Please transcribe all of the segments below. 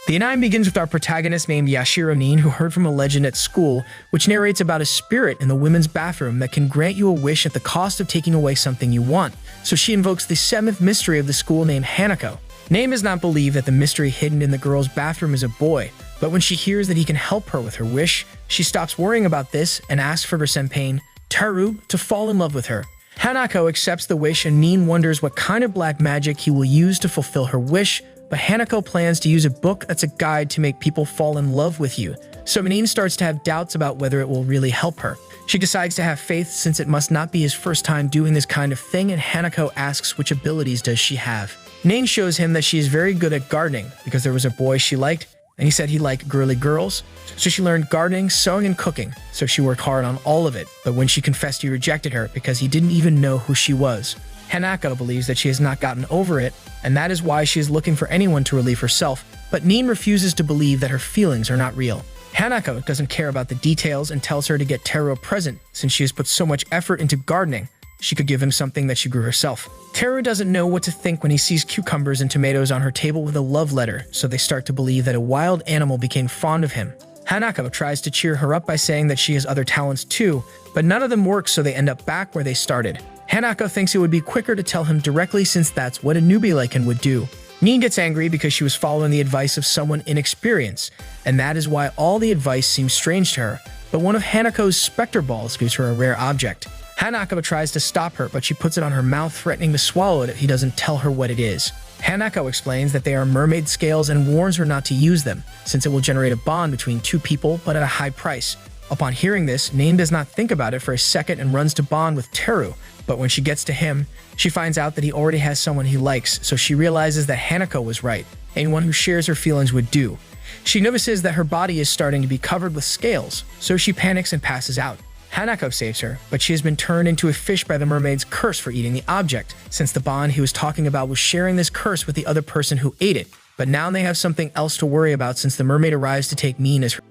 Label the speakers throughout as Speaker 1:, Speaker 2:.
Speaker 1: The anime begins with our protagonist named Yashiro Nin, who heard from a legend at school, which narrates about a spirit in the women's bathroom that can grant you a wish at the cost of taking away something you want. So she invokes the 7th mystery of the school named Hanako. Nin does not believe that the mystery hidden in the girl's bathroom is a boy, but when she hears that he can help her with her wish, she stops worrying about this and asks for her senpai, Teru, to fall in love with her. Hanako accepts the wish and Nin wonders what kind of black magic he will use to fulfill her wish, but Hanako plans to use a book that's a guide to make people fall in love with you. So Nin starts to have doubts about whether it will really help her. She decides to have faith since it must not be his first time doing this kind of thing, and Hanako asks which abilities does she have. Nin shows him that she is very good at gardening because there was a boy she liked, and he said he liked girly girls. So she learned gardening, sewing, and cooking, so she worked hard on all of it, but when she confessed he rejected her because he didn't even know who she was. Hanako believes that she has not gotten over it, and that is why she is looking for anyone to relieve herself, but Nin refuses to believe that her feelings are not real. Hanako doesn't care about the details and tells her to get Teru a present since she has put so much effort into gardening. She could give him something that she grew herself. Teru doesn't know what to think when he sees cucumbers and tomatoes on her table with a love letter, so they start to believe that a wild animal became fond of him. Hanako tries to cheer her up by saying that she has other talents too, but none of them work, so they end up back where they started. Hanako thinks it would be quicker to tell him directly since that's what a newbie like him would do. Nin gets angry because she was following the advice of someone inexperienced, and that is why all the advice seems strange to her, but one of Hanako's specter balls gives her a rare object. Hanako tries to stop her, but she puts it on her mouth, threatening to swallow it if he doesn't tell her what it is. Hanako explains that they are mermaid scales and warns her not to use them, since it will generate a bond between two people, but at a high price. Upon hearing this, Nin does not think about it for a second and runs to bond with Teru, but when she gets to him, she finds out that he already has someone he likes, so she realizes that Hanako was right. Anyone who shares her feelings would do. She notices that her body is starting to be covered with scales, so she panics and passes out. Hanako saves her, but she has been turned into a fish by the mermaid's curse for eating the object, since the bond he was talking about was sharing this curse with the other person who ate it. But now they have something else to worry about since the mermaid arrives to take Nin as her.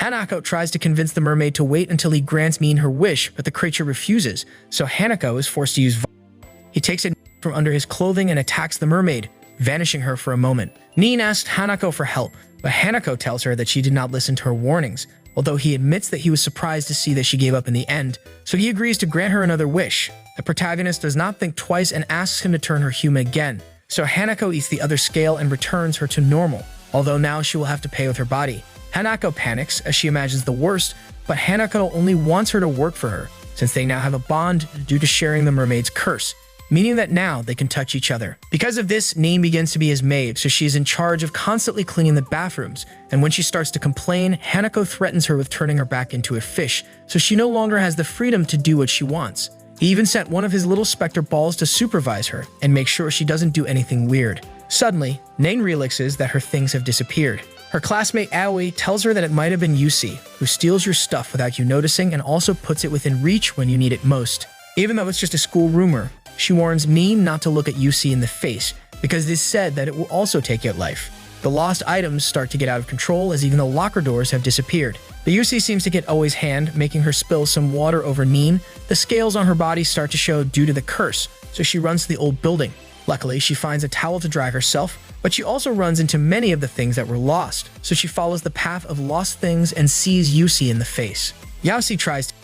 Speaker 1: Hanako tries to convince the mermaid to wait until he grants Nin her wish, but the creature refuses, so Hanako is forced to use violence. He takes it from under his clothing and attacks the mermaid, vanishing her for a moment. Nin asks Hanako for help, but Hanako tells her that she did not listen to her warnings, although he admits that he was surprised to see that she gave up in the end, so he agrees to grant her another wish. The protagonist does not think twice and asks him to turn her human again, so Hanako eats the other scale and returns her to normal, although now she will have to pay with her body. Hanako panics as she imagines the worst, but Hanako only wants her to work for her, since they now have a bond due to sharing the mermaid's curse, meaning that now they can touch each other. Because of this, Nin begins to be his maid, so she is in charge of constantly cleaning the bathrooms, and when she starts to complain, Hanako threatens her with turning her back into a fish, so she no longer has the freedom to do what she wants. He even sent one of his little specter balls to supervise her and make sure she doesn't do anything weird. Suddenly, Nin realizes that her things have disappeared. Her classmate Aoi tells her that it might have been Yusi, who steals your stuff without you noticing and also puts it within reach when you need it most. Even though it's just a school rumor, she warns Nin not to look at Yusi in the face, because it is said that it will also take your life. The lost items start to get out of control as even the locker doors have disappeared. The Yusi seems to get Aoi's hand, making her spill some water over Nin. The scales on her body start to show due to the curse, so she runs to the old building. Luckily, she finds a towel to dry herself, but she also runs into many of the things that were lost, so she follows the path of lost things and sees Yusi in the face. Yusi tries to,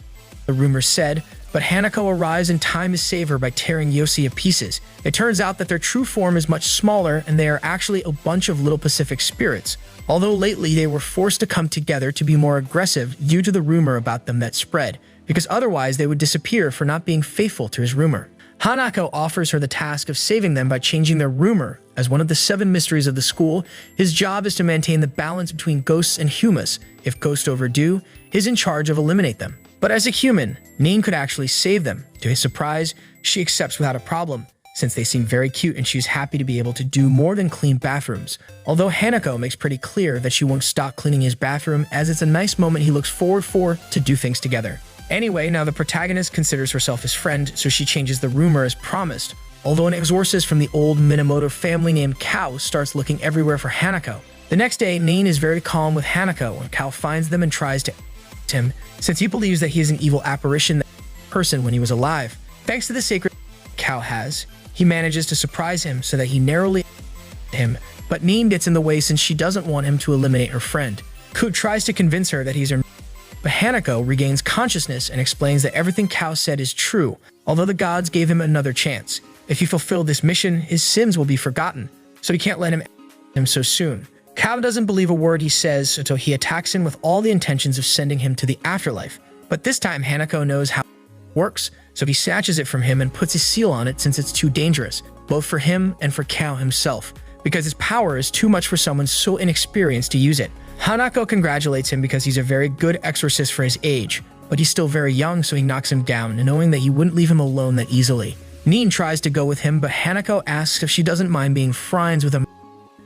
Speaker 1: the rumors said, but Hanako arrives in time to save her by tearing Yusi to pieces. It turns out that their true form is much smaller and they are actually a bunch of little Pacific spirits, although lately they were forced to come together to be more aggressive due to the rumor about them that spread, because otherwise they would disappear for not being faithful to his rumor. Hanako offers her the task of saving them by changing their rumor. As one of the 7 mysteries of the school, his job is to maintain the balance between ghosts and humans. If ghosts overdo, he's in charge of eliminate them. But as a human, Nin could actually save them. To his surprise, she accepts without a problem, since they seem very cute and she's happy to be able to do more than clean bathrooms. Although Hanako makes pretty clear that she won't stop cleaning his bathroom as it's a nice moment he looks forward for to do things together. Anyway, now the protagonist considers herself his friend, so she changes the rumor as promised, although an exorcist from the old Minamoto family named Kao starts looking everywhere for Hanako. The next day, Nin is very calm with Hanako when Kao finds them and tries to him, since he believes that he is an evil apparition person when he was alive. Thanks to the sacred Kao has, he manages to surprise him so that he narrowly him, but Nin gets in the way since she doesn't want him to eliminate her friend. Ku tries to convince her that he's her, but Hanako regains consciousness and explains that everything Kao said is true, although the gods gave him another chance. If he fulfilled this mission, his sins will be forgotten, so he can't let him so soon. Kao doesn't believe a word he says until he attacks him with all the intentions of sending him to the afterlife. But this time Hanako knows how it works, so he snatches it from him and puts his seal on it since it's too dangerous, both for him and for Kao himself, because his power is too much for someone so inexperienced to use it. Hanako congratulates him because he's a very good exorcist for his age, but he's still very young, so he knocks him down, knowing that he wouldn't leave him alone that easily. Nin tries to go with him, but Hanako asks if she doesn't mind being friends with him.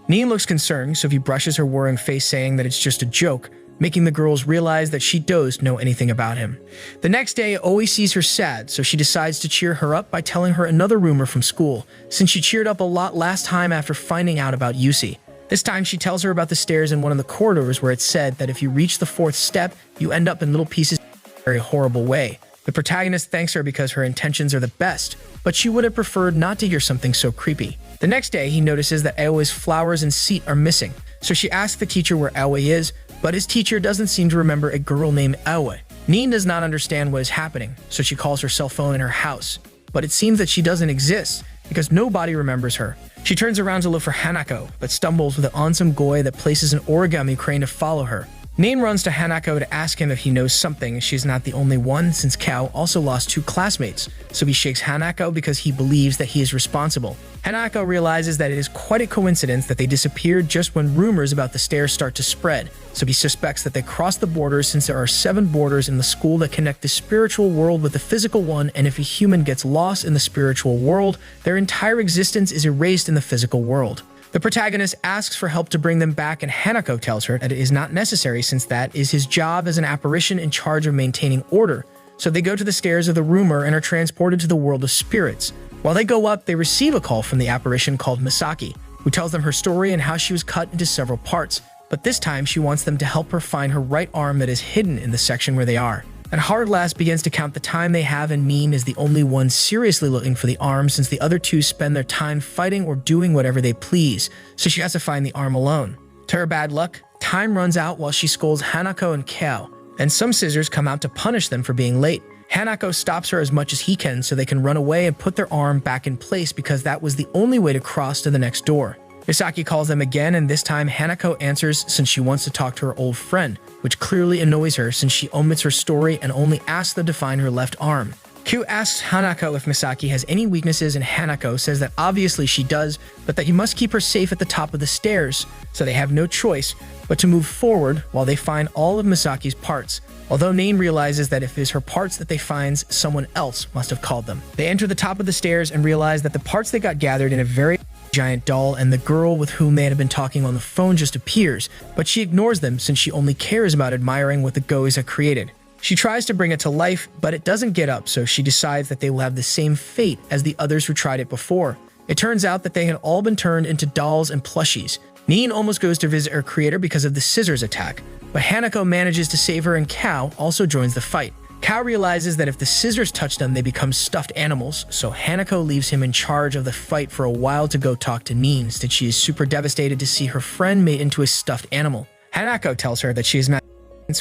Speaker 1: Nin looks concerned, so he brushes her worrying face, saying that it's just a joke, making the girls realize that she doesn't know anything about him. The next day, Oi sees her sad, so she decides to cheer her up by telling her another rumor from school, since she cheered up a lot last time after finding out about Yusi. This time, she tells her about the stairs in one of the corridors where it said that if you reach the 4th step, you end up in little pieces in a very horrible way. The protagonist thanks her because her intentions are the best, but she would have preferred not to hear something so creepy. The next day, he notices that Aoi's flowers and seat are missing, so she asks the teacher where Aoi is, but his teacher doesn't seem to remember a girl named Aoi. Nin does not understand what is happening, so she calls her cell phone in her house, but it seems that she doesn't exist because nobody remembers her. She turns around to look for Hanako, but stumbles with an awesome goy that places an origami crane to follow her. Nin runs to Hanako to ask him if he knows something. She's not the only one, since Kao also lost 2 classmates, so he shakes Hanako because he believes that he is responsible. Hanako realizes that it is quite a coincidence that they disappeared just when rumors about the stairs start to spread, so he suspects that they crossed the borders since there are 7 borders in the school that connect the spiritual world with the physical one, and if a human gets lost in the spiritual world, their entire existence is erased in the physical world. The protagonist asks for help to bring them back, and Hanako tells her that it is not necessary since that is his job as an apparition in charge of maintaining order. So they go to the stairs of the rumor and are transported to the world of spirits. While they go up, they receive a call from the apparition called Misaki, who tells them her story and how she was cut into several parts. But this time, she wants them to help her find her right arm that is hidden in the section where they are. And Hardlass begins to count the time they have, and Nin is the only one seriously looking for the arm since the other 2 spend their time fighting or doing whatever they please, so she has to find the arm alone. To her bad luck, time runs out while she scolds Hanako and Kao, and some scissors come out to punish them for being late. Hanako stops her as much as he can so they can run away and put their arm back in place because that was the only way to cross to the next door. Misaki calls them again, and this time Hanako answers since she wants to talk to her old friend, which clearly annoys her since she omits her story and only asks them to find her left arm. Q asks Hanako if Misaki has any weaknesses, and Hanako says that obviously she does, but that he must keep her safe at the top of the stairs, so they have no choice but to move forward while they find all of Misaki's parts, although Nin realizes that if it is her parts that they find, someone else must have called them. They enter the top of the stairs and realize that the parts they got gathered in a very giant doll, and the girl with whom they had been talking on the phone just appears, but she ignores them since she only cares about admiring what the gois have created. She tries to bring it to life, but it doesn't get up, so she decides that they will have the same fate as the others who tried it before. It turns out that they had all been turned into dolls and plushies. Nin almost goes to visit her creator because of the scissors attack, but Hanako manages to save her, and Kao also joins the fight. Kao realizes that if the scissors touch them, they become stuffed animals, so Hanako leaves him in charge of the fight for a while to go talk to Nin, since she is super devastated to see her friend made into a stuffed animal. Hanako tells her that she is not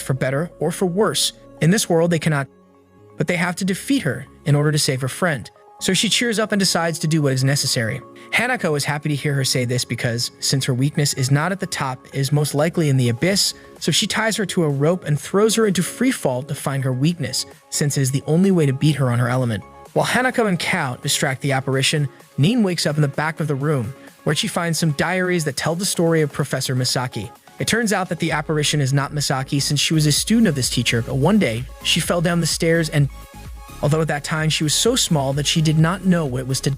Speaker 1: for better or for worse. In this world, they cannot, but they have to defeat her in order to save her friend. So she cheers up and decides to do what is necessary. Hanako is happy to hear her say this because, since her weakness is not at the top, it is most likely in the abyss, so she ties her to a rope and throws her into free fall to find her weakness, since it is the only way to beat her on her element. While Hanako and Kao distract the apparition, Nin wakes up in the back of the room, where she finds some diaries that tell the story of Professor Misaki. It turns out that the apparition is not Misaki since she was a student of this teacher, but one day, she fell down the stairs and although at that time she was so small that she did not know what it was to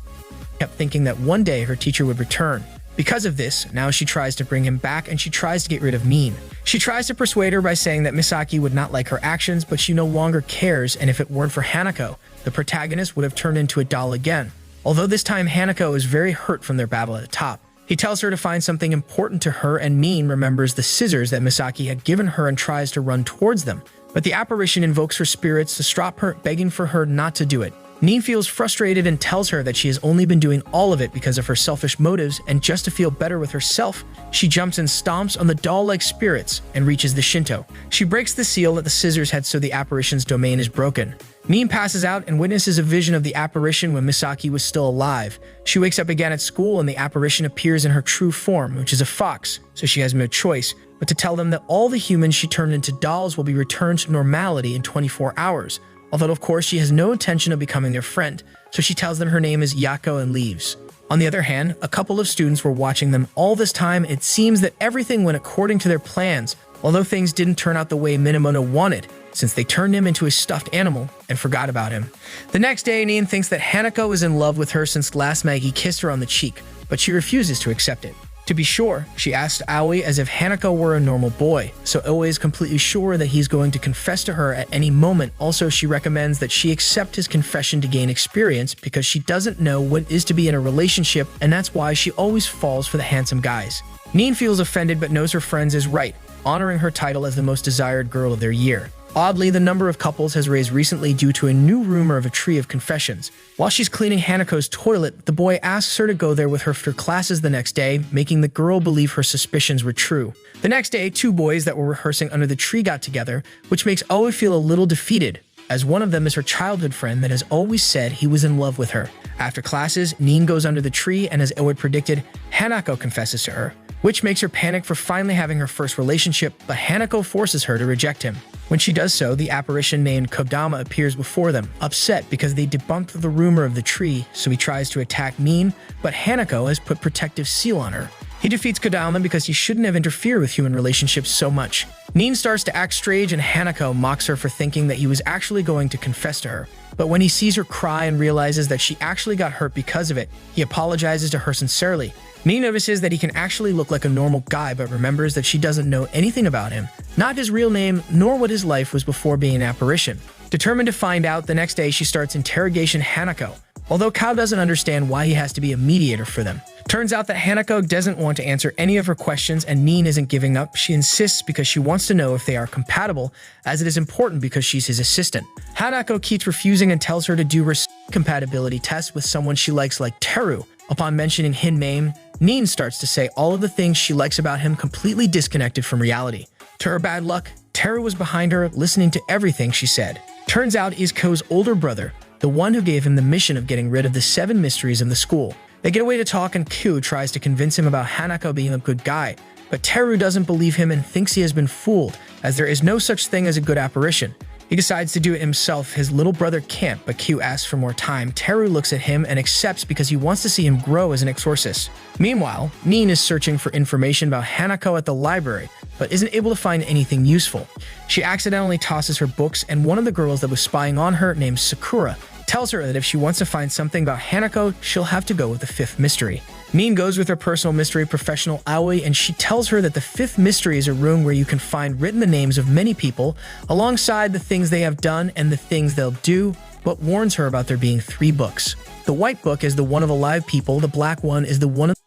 Speaker 1: kept thinking that one day her teacher would return. Because of this, now she tries to bring him back and she tries to get rid of Nin. She tries to persuade her by saying that Misaki would not like her actions, but she no longer cares, and if it weren't for Hanako, the protagonist would have turned into a doll again. Although this time Hanako is very hurt from their battle at the top. He tells her to find something important to her, and Nin remembers the scissors that Misaki had given her and tries to run towards them. But the apparition invokes her spirits to stop her, begging for her not to do it. Nin feels frustrated and tells her that she has only been doing all of it because of her selfish motives, and just to feel better with herself, she jumps and stomps on the doll-like spirits and reaches the Shinto. She breaks the seal that the scissors had, so the apparition's domain is broken. Nin passes out and witnesses a vision of the apparition when Misaki was still alive. She wakes up again at school and the apparition appears in her true form, which is a fox, so she has no choice but to tell them that all the humans she turned into dolls will be returned to normality in 24 hours. Although of course she has no intention of becoming their friend, so she tells them her name is Yako and leaves. On the other hand, a couple of students were watching them all this time. It seems that everything went according to their plans, although things didn't turn out the way Minamoto wanted, since they turned him into a stuffed animal and forgot about him. The next day, Nin thinks that Hanako is in love with her since last Maggie kissed her on the cheek, but she refuses to accept it. To be sure, she asked Aoi as if Hanako were a normal boy, so Aoi is completely sure that he's going to confess to her at any moment. Also, she recommends that she accept his confession to gain experience because she doesn't know what it is to be in a relationship, and that's why she always falls for the handsome guys. Nin feels offended but knows her friends is right, honoring her title as the most desired girl of their year. Oddly, the number of couples has raised recently due to a new rumor of a tree of confessions. While she's cleaning Hanako's toilet, the boy asks her to go there with her for classes the next day, making the girl believe her suspicions were true. The next day, two boys that were rehearsing under the tree got together, which makes Aoi feel a little defeated, as one of them is her childhood friend that has always said he was in love with her. After classes, Nin goes under the tree, and as Aoi predicted, Hanako confesses to her, which makes her panic for finally having her first relationship, but Hanako forces her to reject him. When she does so, the apparition named Kodama appears before them, upset because they debunked the rumor of the tree, so he tries to attack Nin, but Hanako has put protective seal on her. He defeats Kodama because he shouldn't have interfered with human relationships so much. Nin starts to act strange and Hanako mocks her for thinking that he was actually going to confess to her. But when he sees her cry and realizes that she actually got hurt because of it, he apologizes to her sincerely. Nin notices that he can actually look like a normal guy, but remembers that she doesn't know anything about him, not his real name, nor what his life was before being an apparition. Determined to find out, the next day she starts interrogation Hanako, although Kao doesn't understand why he has to be a mediator for them. Turns out that Hanako doesn't want to answer any of her questions and Nin isn't giving up. She insists because she wants to know if they are compatible, as it is important because she's his assistant. Hanako keeps refusing and tells her to do her compatibility test with someone she likes like Teru. Upon mentioning his name, Nin starts to say all of the things she likes about him, completely disconnected from reality. To her bad luck, Teru was behind her, listening to everything she said. Turns out he's Ko's older brother, the one who gave him the mission of getting rid of the 7 mysteries of the school. They get away to talk and Ko tries to convince him about Hanako being a good guy, but Teru doesn't believe him and thinks he has been fooled, as there is no such thing as a good apparition. He decides to do it himself. His little brother can't, but Q asks for more time. Teru looks at him and accepts because he wants to see him grow as an exorcist. Meanwhile, Nin is searching for information about Hanako at the library, but isn't able to find anything useful. She accidentally tosses her books, and one of the girls that was spying on her, named Sakura, tells her that if she wants to find something about Hanako, she'll have to go with the 5th mystery. Nin goes with her personal mystery professional Aoi, and she tells her that the 5th mystery is a room where you can find written the names of many people, alongside the things they have done and the things they'll do, but warns her about there being 3 books. The white book is the one of alive people, the black one is the one of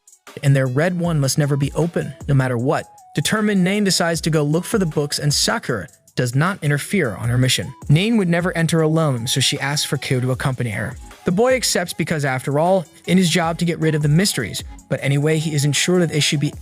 Speaker 1: and their red one must never be open, no matter what. Determined, Nin decides to go look for the books, and Sakura does not interfere on her mission. Nin would never enter alone, so she asks for Kyo to accompany her. The boy accepts because, after all, in his job to get rid of the mysteries, but anyway, he isn't sure that they should be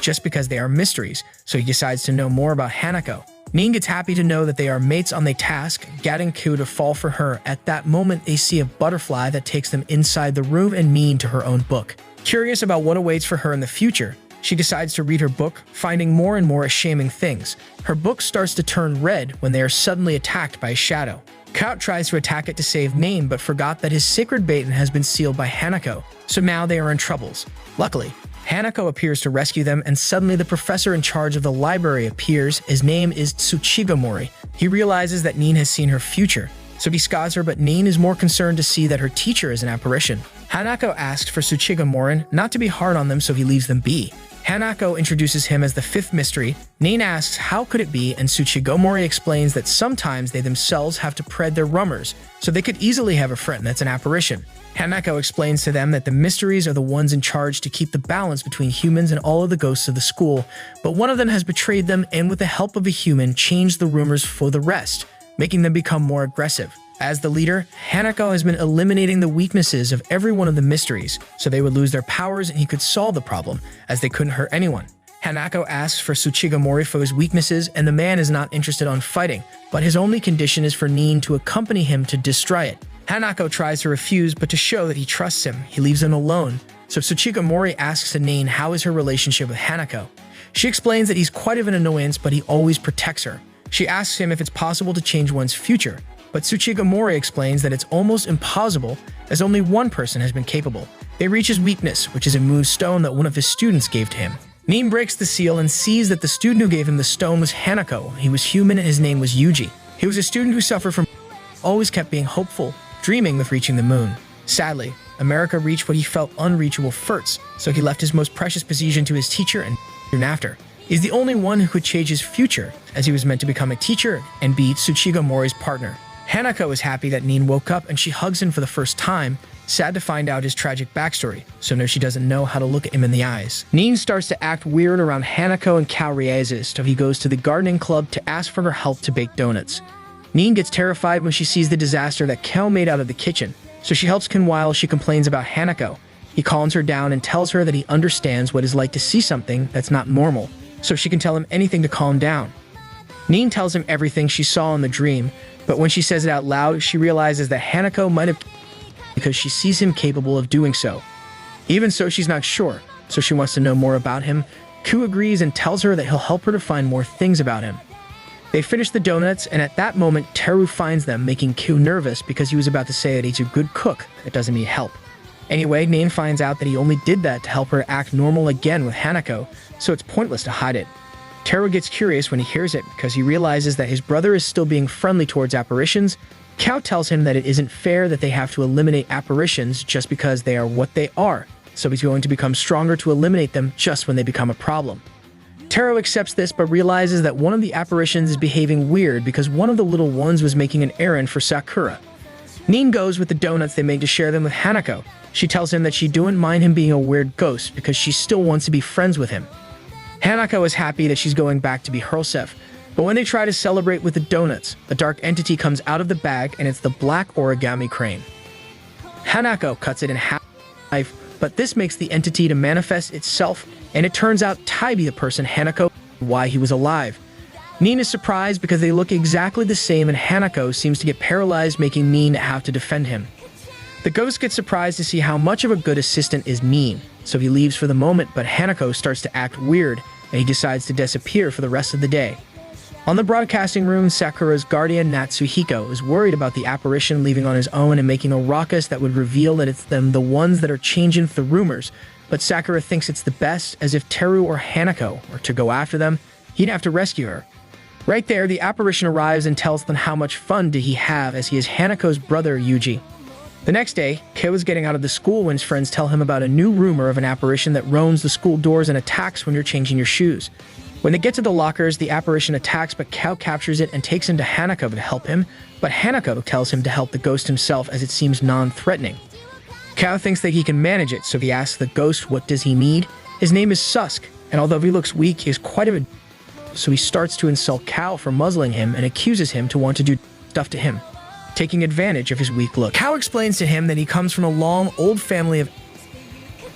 Speaker 1: just because they are mysteries, so he decides to know more about Hanako. Nin gets happy to know that they are mates on the task, getting Kyo to fall for her. At that moment, they see a butterfly that takes them inside the room and Nin to her own book. Curious about what awaits for her in the future, she decides to read her book, finding more and more shaming things. Her book starts to turn red when they are suddenly attacked by a shadow. Kaut tries to attack it to save Nin, but forgot that his sacred baton has been sealed by Hanako, so now they are in troubles. Luckily, Hanako appears to rescue them, and suddenly the professor in charge of the library appears. His name is Tsuchigamori. He realizes that Nin has seen her future, so he scods her, but Nin is more concerned to see that her teacher is an apparition. Hanako asks for Tsuchigamori not to be hard on them, so he leaves them be. Hanako introduces him as the 5th mystery. Nin asks how could it be, and Tsuchigamori explains that sometimes they themselves have to pred their rummers, so they could easily have a friend that's an apparition. Hanako explains to them that the mysteries are the ones in charge to keep the balance between humans and all of the ghosts of the school, but one of them has betrayed them and with the help of a human changed the rumors for the rest, making them become more aggressive. As the leader, Hanako has been eliminating the weaknesses of every one of the mysteries, so they would lose their powers and he could solve the problem, as they couldn't hurt anyone. Hanako asks for Tsuchigamori for his weaknesses, and the man is not interested on fighting, but his only condition is for Nin to accompany him to destroy it. Hanako tries to refuse, but to show that he trusts him, he leaves him alone. So Tsuchigamori asks Nin how is her relationship with Hanako. She explains that he's quite of an annoyance, but he always protects her. She asks him if it's possible to change one's future, but Tsuchigamori explains that it's almost impossible, as only one person has been capable. They reach his weakness, which is a moved stone that one of his students gave to him. Nin breaks the seal and sees that the student who gave him the stone was Hanako. He was human and his name was Yuji. He was a student who suffered from always kept being hopeful, dreaming of reaching the moon. Sadly, America reached what he felt unreachable first, so he left his most precious possession to his teacher and soon after. He's the only one who could change his future, as he was meant to become a teacher and be Tsuchigamori's partner. Hanako is happy that Nin woke up and she hugs him for the first time, sad to find out his tragic backstory, so now she doesn't know how to look at him in the eyes. Nin starts to act weird around Hanako and Kao Riezes, so he goes to the gardening club to ask for her help to bake donuts. Nin gets terrified when she sees the disaster that Kao made out of the kitchen, so she helps Kun while she complains about Hanako. He calms her down and tells her that he understands what it's like to see something that's not normal, so she can tell him anything to calm down. Nin tells him everything she saw in the dream, but when she says it out loud, she realizes that Hanako might have because she sees him capable of doing so. Even so, she's not sure, so she wants to know more about him. Ku agrees and tells her that he'll help her to find more things about him. They finish the donuts, and at that moment, Teru finds them, making Ku nervous because he was about to say that he's a good cook that doesn't need help. Anyway, Nin finds out that he only did that to help her act normal again with Hanako, so it's pointless to hide it. Teru gets curious when he hears it because he realizes that his brother is still being friendly towards apparitions. Kao tells him that it isn't fair that they have to eliminate apparitions just because they are what they are, so he's going to become stronger to eliminate them just when they become a problem. Teru accepts this but realizes that one of the apparitions is behaving weird because one of the little ones was making an errand for Sakura. Nin goes with the donuts they made to share them with Hanako. She tells him that she don't mind him being a weird ghost because she still wants to be friends with him. Hanako is happy that she's going back to be Herself, but when they try to celebrate with the donuts, a dark entity comes out of the bag and it's the black origami crane. Hanako cuts it in half, but this makes the entity to manifest itself, and it turns out Tai be the person Hanako why he was alive. Nin is surprised because they look exactly the same and Hanako seems to get paralyzed, making Nin have to defend him. The ghost gets surprised to see how much of a good assistant is Nin, so he leaves for the moment, but Hanako starts to act weird and he decides to disappear for the rest of the day. On the broadcasting room, Sakura's guardian Natsuhiko is worried about the apparition leaving on his own and making a ruckus that would reveal that it's them the ones that are changing the rumors, but Sakura thinks it's the best, as if Teru or Hanako were to go after them, he'd have to rescue her. Right there, the apparition arrives and tells them how much fun did he have as he is Hanako's brother Yuji. The next day, Kyo is getting out of the school when his friends tell him about a new rumor of an apparition that roams the school doors and attacks when you're changing your shoes. When they get to the lockers, the apparition attacks, but Kao captures it and takes him to Hanako to help him, but Hanako tells him to help the ghost himself as it seems non-threatening. Kao thinks that he can manage it, so he asks the ghost what does he need. His name is Susk, and although he looks weak, he is quite a so he starts to insult Kao for muzzling him and accuses him to want to do stuff to him, taking advantage of his weak look. Kao explains to him that he comes from a long, old family of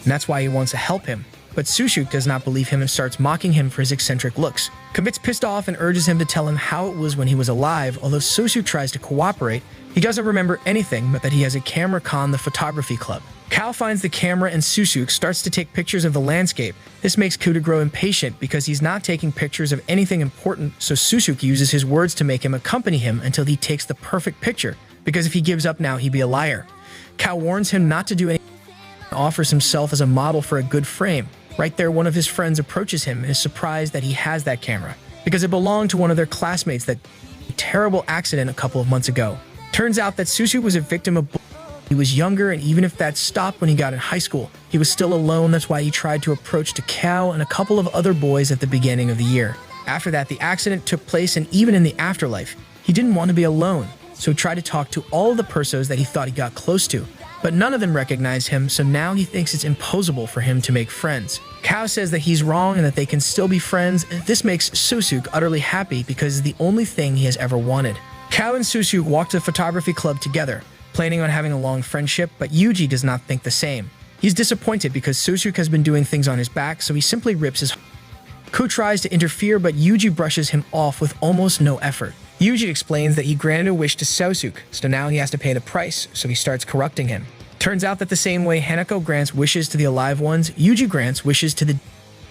Speaker 1: and that's why he wants to help him. But Sushuk does not believe him and starts mocking him for his eccentric looks. Kabit's pissed off and urges him to tell him how it was when he was alive. Although Sushuk tries to cooperate, he doesn't remember anything but that he has a camera con the photography club. Kao finds the camera and Sushuk starts to take pictures of the landscape. This makes Kuta grow impatient because he's not taking pictures of anything important, so Sushuk uses his words to make him accompany him until he takes the perfect picture, because if he gives up now, he'd be a liar. Kao warns him not to do anything and offers himself as a model for a good frame. Right there, one of his friends approaches him and is surprised that he has that camera, because it belonged to one of their classmates that a terrible accident a couple of months ago. Turns out that Sushuk was a victim of bullying. He was younger, and even if that stopped when he got in high school, he was still alone. That's why he tried to approach to Kao and a couple of other boys at the beginning of the year. After that, the accident took place, and even in the afterlife, he didn't want to be alone, so he tried to talk to all of the persos that he thought he got close to, but none of them recognized him, so now he thinks it's impossible for him to make friends. Kao says that he's wrong and that they can still be friends, and this makes Sushuk utterly happy because it's the only thing he has ever wanted. Kao and Susu walk to the photography club together, planning on having a long friendship, but Yuji does not think the same. He's disappointed because Susu has been doing things on his back, so he simply rips his. Ku tries to interfere, but Yuji brushes him off with almost no effort. Yuji explains that he granted a wish to Sosuke, so now he has to pay the price, so he starts corrupting him. Turns out that the same way Hanako grants wishes to the alive ones, Yuji grants wishes to the.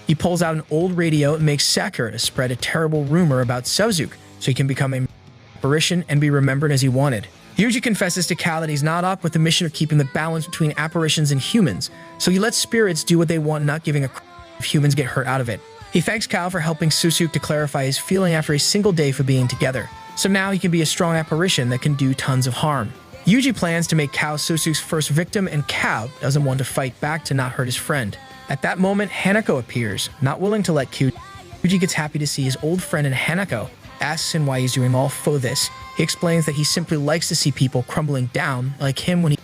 Speaker 1: He pulls out an old radio and makes Sakura spread a terrible rumor about Sosuke, so he can become a apparition and be remembered as he wanted. Yuji confesses to Cal that he's not up with the mission of keeping the balance between apparitions and humans, so he lets spirits do what they want, not giving a crap if humans get hurt out of it. He thanks Cal for helping Susuke to clarify his feeling after a single day for being together, so now he can be a strong apparition that can do tons of harm. Yuji plans to make Kao Susuke's first victim, and Kao doesn't want to fight back to not hurt his friend. At that moment, Hanako appears, not willing to let Q. Yuji gets happy to see his old friend, and Hanako asks him why he's doing all for this. He explains that he simply likes to see people crumbling down like him when he.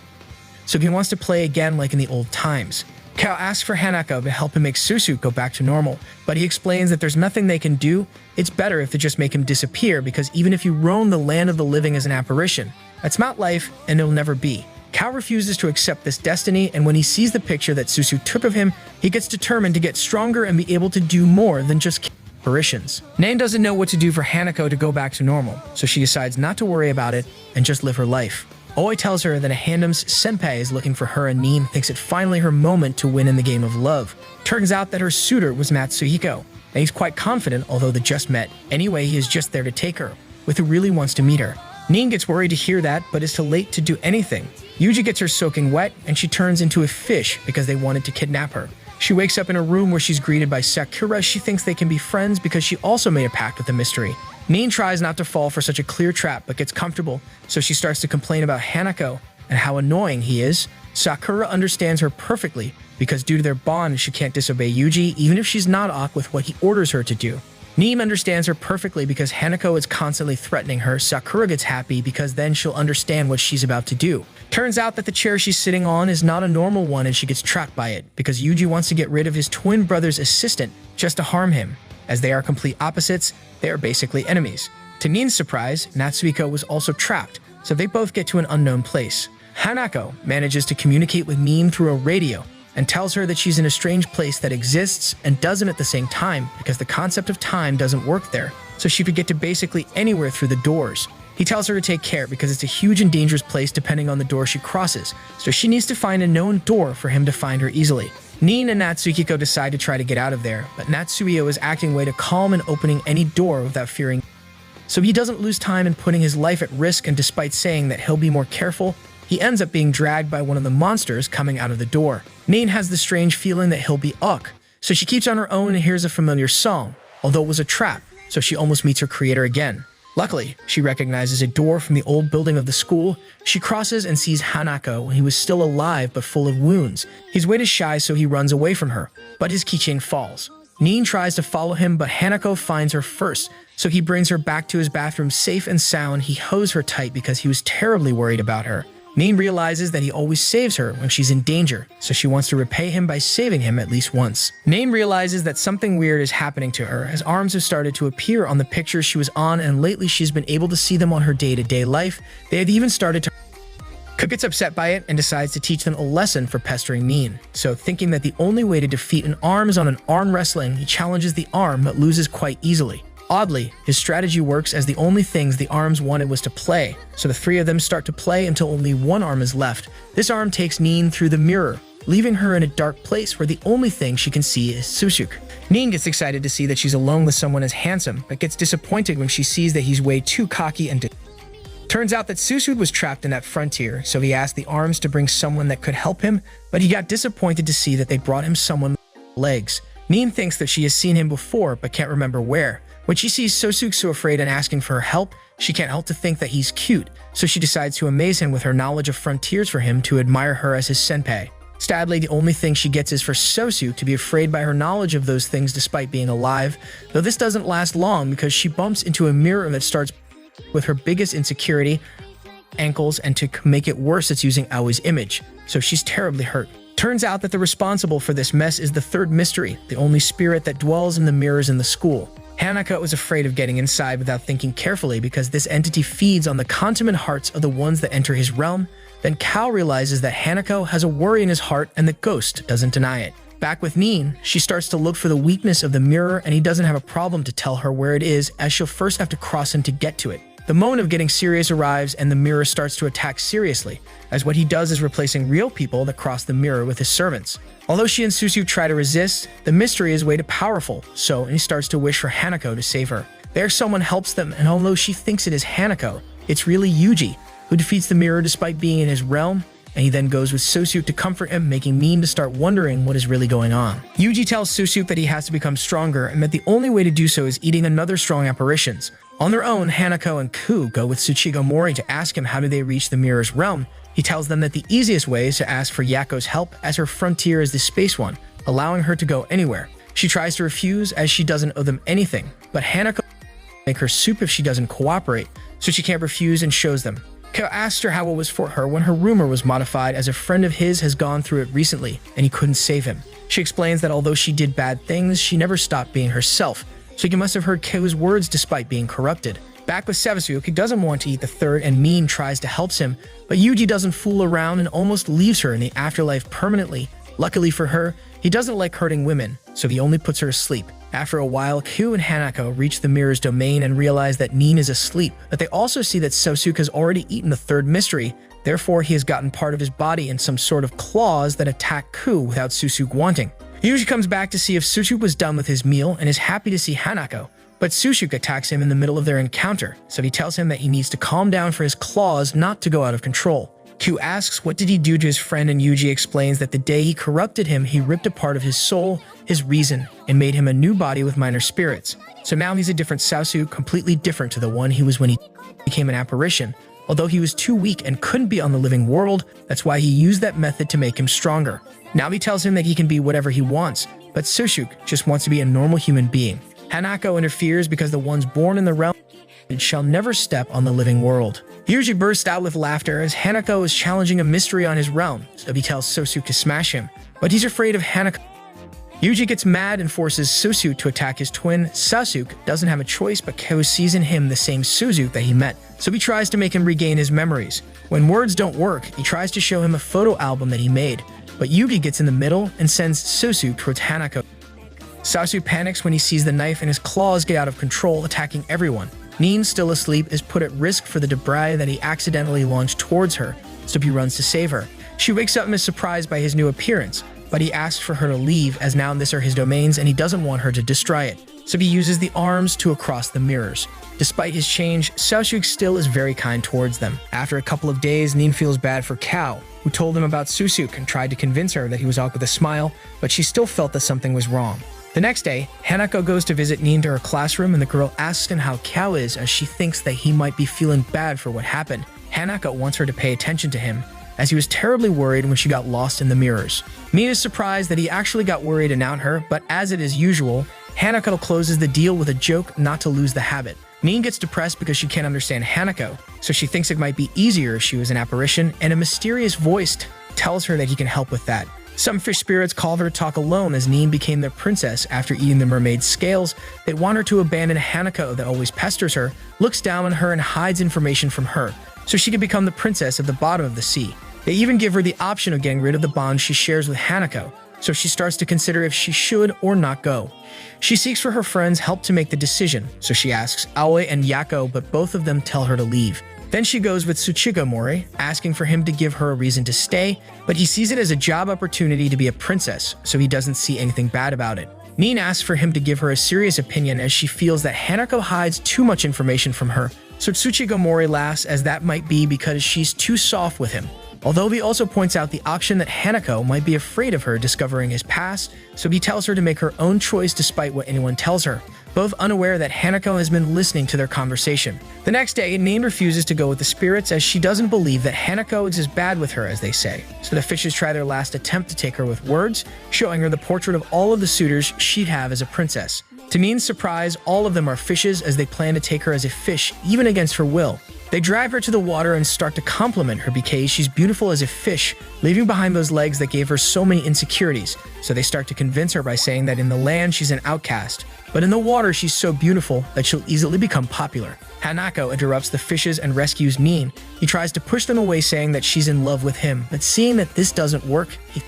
Speaker 1: So he wants to play again like in the old times. Kao asks for Hanako to help him make Susuke go back to normal, but he explains that there's nothing they can do. It's better if they just make him disappear, because even if you roam the land of the living as an apparition, that's not life and it'll never be. Kao refuses to accept this destiny, and when he sees the picture that Susuke took of him, he gets determined to get stronger and be able to do more than just apparitions. Nain doesn't know what to do for Hanako to go back to normal, so she decides not to worry about it and just live her life. Oi tells her that a Handom's senpai is looking for her, and Nin thinks it finally her moment to win in the game of love. Turns out that her suitor was Matsuhiko, and he's quite confident, although they just met. Anyway, he is just there to take her, with who really wants to meet her. Nin gets worried to hear that, but is too late to do anything. Yuji gets her soaking wet, and she turns into a fish because they wanted to kidnap her. She wakes up in a room where she's greeted by Sakura. She thinks they can be friends because she also made a pact with the mystery. Nin tries not to fall for such a clear trap, but gets comfortable, so she starts to complain about Hanako and how annoying he is. Sakura understands her perfectly, because due to their bond, she can't disobey Yuji, even if she's not off with what he orders her to do. Nin understands her perfectly because Hanako is constantly threatening her. Sakura gets happy because then she'll understand what she's about to do. Turns out that the chair she's sitting on is not a normal one, and she gets trapped by it, because Yuji wants to get rid of his twin brother's assistant just to harm him. As they are complete opposites, they are basically enemies. To Nin's surprise, Natsuhiko was also trapped, so they both get to an unknown place. Hanako manages to communicate with Nin through a radio, and tells her that she's in a strange place that exists and doesn't at the same time, because the concept of time doesn't work there, so she could get to basically anywhere through the doors. He tells her to take care because it's a huge and dangerous place depending on the door she crosses, so she needs to find a known door for him to find her easily. Nin and Natsuhiko decide to try to get out of there, but Natsuhiko is acting way to calm and opening any door without fearing. So he doesn't lose time in putting his life at risk, and despite saying that he'll be more careful, he ends up being dragged by one of the monsters coming out of the door. Nin has the strange feeling that he'll be Uck, so she keeps on her own and hears a familiar song, although it was a trap, so she almost meets her creator again. Luckily, she recognizes a door from the old building of the school. She crosses and sees Hanako when he was still alive but full of wounds. He's way too shy, so he runs away from her, but his keychain falls. Nin tries to follow him, but Hanako finds her first, so he brings her back to his bathroom safe and sound. He hose her tight because he was terribly worried about her. Nin realizes that he always saves her when she's in danger, so she wants to repay him by saving him at least once. Nin realizes that something weird is happening to her, as arms have started to appear on the pictures she was on, and lately she's been able to see them on her day-to-day life. They have even started to. Cook gets upset by it and decides to teach them a lesson for pestering Nin. So thinking that the only way to defeat an arm is on an arm wrestling, he challenges the arm but loses quite easily. Oddly, his strategy works, as the only things the arms wanted was to play, so the three of them start to play until only one arm is left. This arm takes Nin through the mirror, leaving her in a dark place where the only thing she can see is Susuke. Nin gets excited to see that she's alone with someone as handsome, but gets disappointed when she sees that he's way too cocky and Turns out that Susuke was trapped in that frontier, so he asked the arms to bring someone that could help him, but he got disappointed to see that they brought him someone with legs. Nin thinks that she has seen him before, but can't remember where. When she sees Sosuke so afraid and asking for her help, she can't help to think that he's cute, so she decides to amaze him with her knowledge of frontiers for him to admire her as his senpai. Sadly, the only thing she gets is for Sosuke to be afraid by her knowledge of those things despite being alive, though this doesn't last long because she bumps into a mirror that starts with her biggest insecurity, ankles, and to make it worse, it's using Aoi's image, so she's terribly hurt. Turns out that the responsible for this mess is the third mystery, the only spirit that dwells in the mirrors in the school. Hanako was afraid of getting inside without thinking carefully because this entity feeds on the consummate hearts of the ones that enter his realm. Then Kao realizes that Hanako has a worry in his heart and the ghost doesn't deny it. Back with Nin, she starts to look for the weakness of the mirror and he doesn't have a problem to tell her where it is as she'll first have to cross him to get to it. The moment of getting serious arrives and the mirror starts to attack seriously, as what he does is replacing real people that cross the mirror with his servants. Although she and Susu try to resist, the mystery is way too powerful, so he starts to wish for Hanako to save her. There someone helps them, and although she thinks it is Hanako, it's really Yuji, who defeats the mirror despite being in his realm, and he then goes with Susu to comfort him, making Nin to start wondering what is really going on. Yuji tells Susu that he has to become stronger and that the only way to do so is eating another strong apparitions. On their own, Hanako and Ku go with Tsuchigo Mori to ask him how do they reach the mirror's realm. He tells them that the easiest way is to ask for Yako's help as her frontier is the space one, allowing her to go anywhere. She tries to refuse as she doesn't owe them anything, but Hanako make her soup if she doesn't cooperate, so she can't refuse and shows them. Ko asks her how it was for her when her rumor was modified as a friend of his has gone through it recently and he couldn't save him. She explains that although she did bad things, she never stopped being herself, so you must have heard Ko's words despite being corrupted. Back with Sevasuk, he doesn't want to eat the third and Nin tries to help him, but Yuji doesn't fool around and almost leaves her in the afterlife permanently. Luckily for her, he doesn't like hurting women, so he only puts her to sleep. After a while, Ku and Hanako reach the mirror's domain and realize that Nin is asleep, but they also see that Sevasuk has already eaten the third mystery, therefore he has gotten part of his body in some sort of claws that attack Ku without Susuk wanting. Yuji comes back to see if Susuk was done with his meal and is happy to see Hanako, but Susuk attacks him in the middle of their encounter, so he tells him that he needs to calm down for his claws not to go out of control. Q asks what did he do to his friend and Yuji explains that the day he corrupted him, he ripped a part of his soul, his reason, and made him a new body with minor spirits. So now he's a different Sasuke, completely different to the one he was when he became an apparition. Although he was too weak and couldn't be on the living world, that's why he used that method to make him stronger. Now he tells him that he can be whatever he wants, but Susuk just wants to be a normal human being. Hanako interferes because the ones born in the realm shall never step on the living world. Yuji bursts out with laughter as Hanako is challenging a mystery on his realm, so he tells Susuk to smash him, but he's afraid of Hanako. Yuji gets mad and forces Susuk to attack his twin. Sasuke doesn't have a choice, but Ko sees in him the same Suzu that he met, so he tries to make him regain his memories. When words don't work, he tries to show him a photo album that he made, but Yuji gets in the middle and sends Susuk towards Hanako. Sasuke panics when he sees the knife and his claws get out of control, attacking everyone. Nin, still asleep, is put at risk for the debris that he accidentally launched towards her, so he runs to save her. She wakes up and is surprised by his new appearance, but he asks for her to leave as now this are his domains and he doesn't want her to destroy it, so he uses the arms to across the mirrors. Despite his change, Sasuke still is very kind towards them. After a couple of days, Nin feels bad for Kao, who told him about Susuk and tried to convince her that he was out with a smile, but she still felt that something was wrong. The next day, Hanako goes to visit Nin to her classroom and the girl asks him how Kao is as she thinks that he might be feeling bad for what happened. Hanako wants her to pay attention to him, as he was terribly worried when she got lost in the mirrors. Nin is surprised that he actually got worried and out her, but as it is usual, Hanako closes the deal with a joke not to lose the habit. Nin gets depressed because she can't understand Hanako, so she thinks it might be easier if she was an apparition, and a mysterious voice tells her that he can help with that. Some fish spirits call her to talk alone as Nin became their princess after eating the mermaid's scales. They want her to abandon Hanako that always pesters her, looks down on her and hides information from her, so she can become the princess of the bottom of the sea. They even give her the option of getting rid of the bond she shares with Hanako, so she starts to consider if she should or not go. She seeks for her friends' help to make the decision, so she asks Aoi and Yako, but both of them tell her to leave. Then she goes with Tsuchigo Mori, asking for him to give her a reason to stay, but he sees it as a job opportunity to be a princess, so he doesn't see anything bad about it. Nin asks for him to give her a serious opinion as she feels that Hanako hides too much information from her, so Tsuchigo Mori laughs as that might be because she's too soft with him. Although he also points out the option that Hanako might be afraid of her discovering his past, so he tells her to make her own choice despite what anyone tells her, both unaware that Hanako has been listening to their conversation. The next day, Nin refuses to go with the spirits as she doesn't believe that Hanako is as bad with her as they say, so the fishes try their last attempt to take her with words, showing her the portrait of all of the suitors she'd have as a princess. To Nin's surprise, all of them are fishes as they plan to take her as a fish, even against her will. They drive her to the water and start to compliment her because she's beautiful as a fish, leaving behind those legs that gave her so many insecurities. So they start to convince her by saying that in the land she's an outcast, but in the water she's so beautiful that she'll easily become popular. Hanako interrupts the fishes and rescues Nin. He tries to push them away, saying that she's in love with him, but seeing that this doesn't work, he's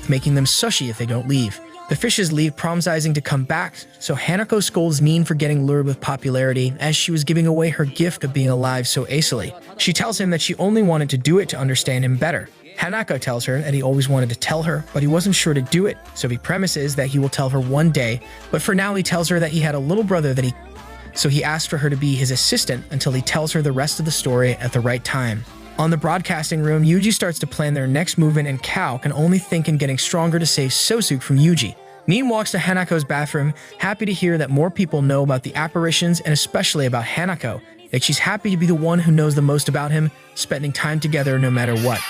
Speaker 1: making them sushi if they don't leave. The fishes leave, promising to come back, so Hanako scolds Nin for getting lured with popularity, as she was giving away her gift of being alive so acily. She tells him that she only wanted to do it to understand him better. Hanako tells her that he always wanted to tell her, but he wasn't sure to do it, so he premises that he will tell her one day, but for now he tells her that he had a little brother that so he asked for her to be his assistant until he tells her the rest of the story at the right time. On the broadcasting room, Yuji starts to plan their next movement, and Kao can only think in getting stronger to save Sosuke from Yuji. Nin walks to Hanako's bathroom, happy to hear that more people know about the apparitions and especially about Hanako, that she's happy to be the one who knows the most about him, spending time together no matter what.